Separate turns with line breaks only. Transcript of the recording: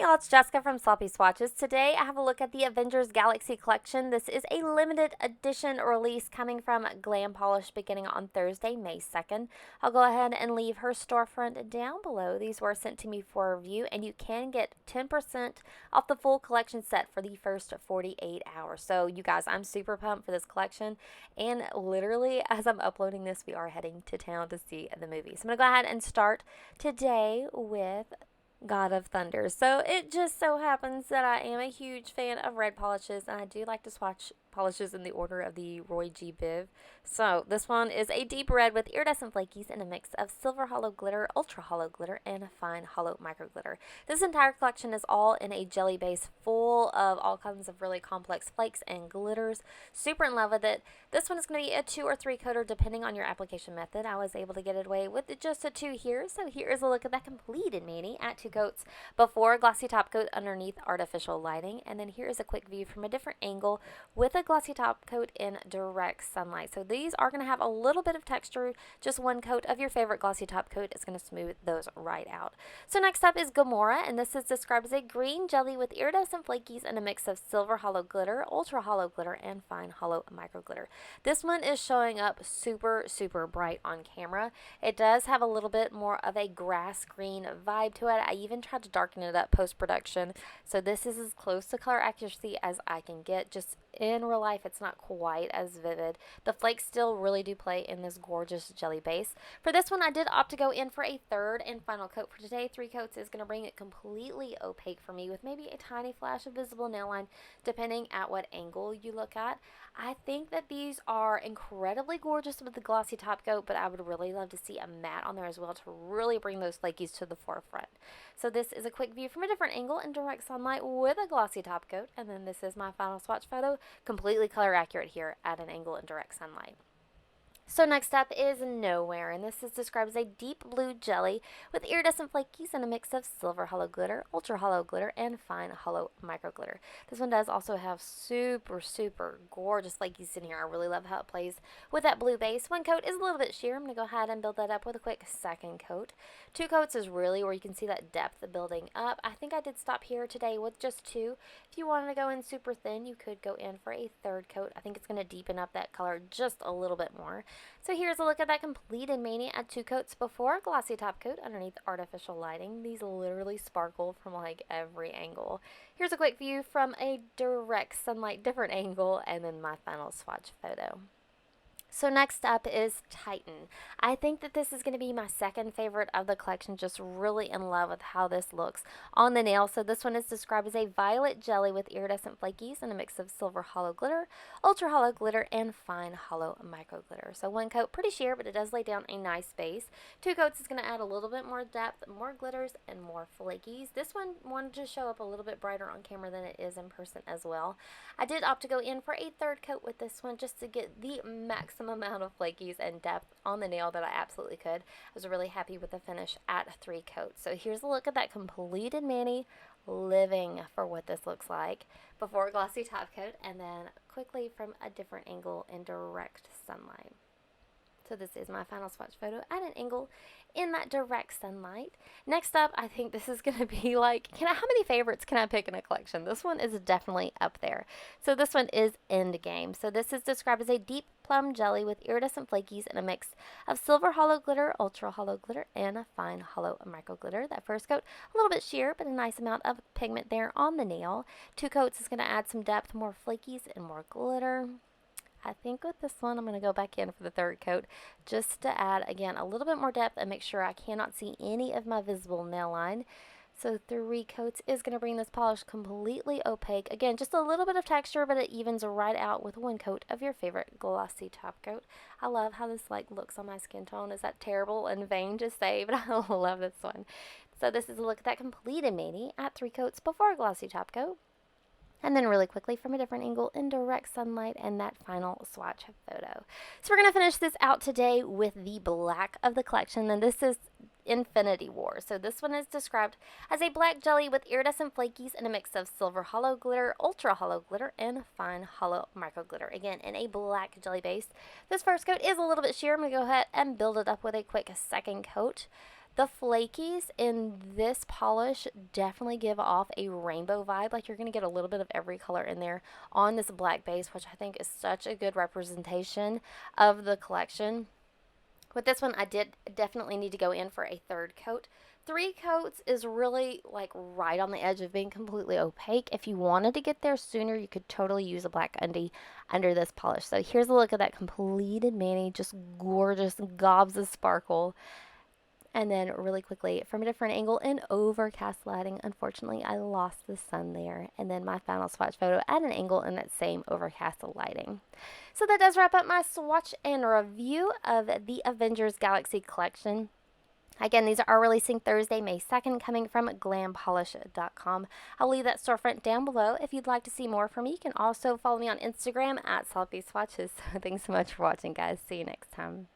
Hey y'all, it's Jessica from Sloppy Swatches. Today I have a look at the Avengers Galaxy Collection. This is a limited edition release coming from Glam Polish beginning on Thursday, May 2nd. I'll go ahead and leave her storefront down below. These were sent to me for review, and you can get 10% off the full collection set for the first 48 hours. So you guys, I'm super pumped for this collection, and literally as I'm uploading this, we are heading to town to see the movie. So I'm going to go ahead and start today with God of Thunder. So it just so happens that I am a huge fan of red polishes, and I do like to swatch polishes in the order of the Roy G. Biv. So this one is a deep red with iridescent flakies and a mix of silver hollow glitter, ultra hollow glitter, and fine hollow micro glitter. This entire collection is all in a jelly base full of all kinds of really complex flakes and glitters. Super in love with it. This one is going to be a 2 or 3 coater depending on your application method. I was able to get it away with just a 2 here. So here is a look at that completed mani at 2 coats before, glossy top coat underneath, artificial lighting. And then here is a quick view from a different angle with a glossy top coat in direct sunlight. So these are going to have a little bit of texture. Just 1 coat of your favorite glossy top coat is going to smooth those right out. So next up is Gamora, and this is described as a green jelly with iridescent flakies and a mix of silver hollow glitter, ultra hollow glitter, and fine hollow micro glitter. This one is showing up super bright on camera. It does have a little bit more of a grass green vibe to it. I even tried to darken it up post-production. So this is as close to color accuracy as I can get. Just in real life, it's not quite as vivid. The flakes still really do play in this gorgeous jelly base. For this one, I did opt to go in for a 3rd and final coat for today. 3 coats is going to bring it completely opaque for me with maybe a tiny flash of visible nail line depending at what angle you look at. I think that these are incredibly gorgeous with the glossy top coat, but I would really love to see a matte on there as well to really bring those flakies to the forefront. So this is a quick view from a different angle in direct sunlight with a glossy top coat, and then this is my final swatch photo, completely color accurate here at an angle in direct sunlight. So next up is Nowhere, and this is described as a deep blue jelly with iridescent flakies and a mix of silver hollow glitter, ultra hollow glitter, and fine hollow micro glitter. This one does also have super gorgeous flakies in here. I really love how it plays with that blue base. 1 coat is a little bit sheer. I'm going to go ahead and build that up with a quick 2nd coat. 2 coats is really where you can see that depth building up. I think I did stop here today with just 2. If you wanted to go in super thin, you could go in for a 3rd coat. I think it's going to deepen up that color just a little bit more. So here's a look at that completed mani at 2 coats before, glossy top coat underneath, artificial lighting. These literally sparkle from like every angle. Here's a quick view from a direct sunlight different angle, and then my final swatch photo. So next up is Titan. I think that this is going to be my 2nd favorite of the collection. Just really in love with how this looks on the nail. So this one is described as a violet jelly with iridescent flakies and a mix of silver hollow glitter, ultra hollow glitter, and fine hollow micro glitter. So 1 coat, pretty sheer, but it does lay down a nice base. 2 coats is going to add a little bit more depth, more glitters, and more flakies. This one wanted to show up a little bit brighter on camera than it is in person as well. I did opt to go in for a 3rd coat with this one just to get the maximum amount of flakies and depth on the nail that I absolutely could. I was really happy with the finish at 3 coats. So here's a look at that completed mani, living for what this looks like before glossy top coat, and then quickly from a different angle in direct sunlight. So this is my final swatch photo at an angle in that direct sunlight. Next up, I think this is going to be like, how many favorites can I pick in a collection? This one is definitely up there. So this one is Endgame. So this is described as a deep plum jelly with iridescent flakies and a mix of silver hollow glitter, ultra hollow glitter, and a fine hollow micro glitter. That first coat, a little bit sheer, but a nice amount of pigment there on the nail. 2 coats is going to add some depth, more flakies, and more glitter. I think with this one, I'm going to go back in for the 3rd coat just to add, again, a little bit more depth and make sure I cannot see any of my visible nail line. So 3 coats is going to bring this polish completely opaque. Again, just a little bit of texture, but it evens right out with 1 coat of your favorite glossy top coat. I love how this looks on my skin tone. Is that terrible and vain to say, but I love this one. So this is a look at that completed mani at 3 coats before glossy top coat. And then really quickly from a different angle in direct sunlight and that final swatch photo. So we're going to finish this out today with the black of the collection, and this is Infinity War. So this one is described as a black jelly with iridescent flakies and a mix of silver hollow glitter, ultra hollow glitter, and fine hollow micro glitter. Again, in a black jelly base. This first coat is a little bit sheer. I'm going to go ahead and build it up with a quick 2nd coat. The flakies in this polish definitely give off a rainbow vibe. Like you're going to get a little bit of every color in there on this black base, which I think is such a good representation of the collection. With this one, I did definitely need to go in for a third coat. 3 coats is really like right on the edge of being completely opaque. If you wanted to get there sooner, you could totally use a black undie under this polish. So here's a look at that completed mani, just gorgeous, gobs of sparkle. And then really quickly, from a different angle in overcast lighting, unfortunately, I lost the sun there. And then my final swatch photo at an angle in that same overcast lighting. So that does wrap up my swatch and review of the Avengers Galaxy collection. Again, these are releasing Thursday, May 2nd, coming from glampolish.com. I'll leave that storefront down below. If you'd like to see more from me, you can also follow me on Instagram at Salty Swatches. Thanks so much for watching, guys. See you next time.